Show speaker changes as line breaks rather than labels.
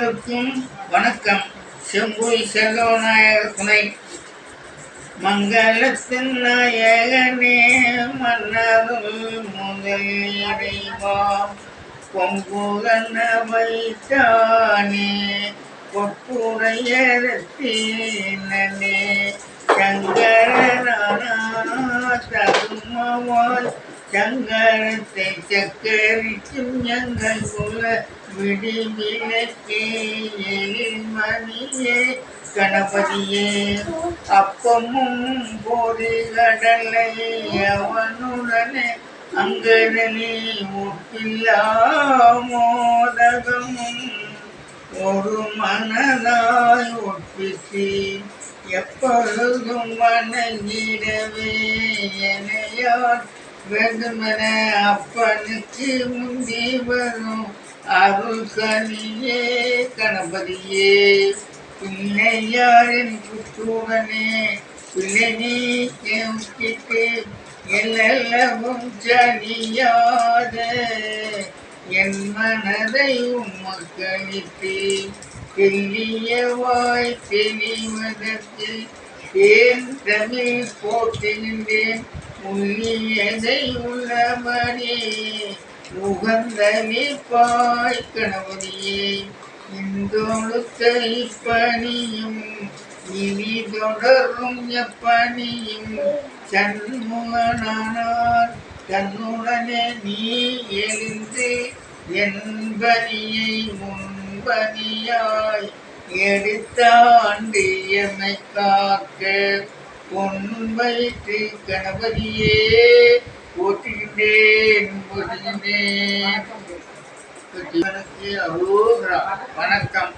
அனைவருக்கும் வணக்கம். செம்புய் செல்வநாயகர் துணை மங்களத்தின் நாயகனே மன்னருள் முதல் இறைவாம் பொங்குகன வைத்தானே பொற்புடையரத்தீனே சங்கரனாதருமவாய் சங்கரத்தை சக்கரிக்கும் எங்கள் குல விடிவிலக்கே எழில்மணியே கணபதியே அப்பமும் போதி கடலை அவனுடனே அங்கடனே ஒப்பில்லா மோதகமும் ஒரு மனதாய் ஒப்பித்து எப்பொழுதும் வணங்கிடவே எனையார் வேண்டுமென அப்பனுக்கு முந்தி வரும் அருள் கனியே கணபதியே பிள்ளையாரின் புத்துடனே பிள்ளை நீக்கிட்டு எல்லவும் ஜனியாத என் மனதை உம்மக்களித்து தெல்லியவாய் தெளிவதற்கு தேன் தமிழ் போட்டுகின்றேன் உள்ளியதை உள்ளபடி உகந்தளிப்பாய் கணவனியே இந்தொழுத்த இப்பணியும் இனி தொடரும் எப்பணியும் சண்முகனானார் தன்னுடனே நீ எழுந்து என்பனியை முன்பனியாய் எடுத்தாண்டு எமை காக்க பொன்வைத்து கணபதியே போற்றுகின்றேன் போற்றுகின்றேன். வணக்கம்.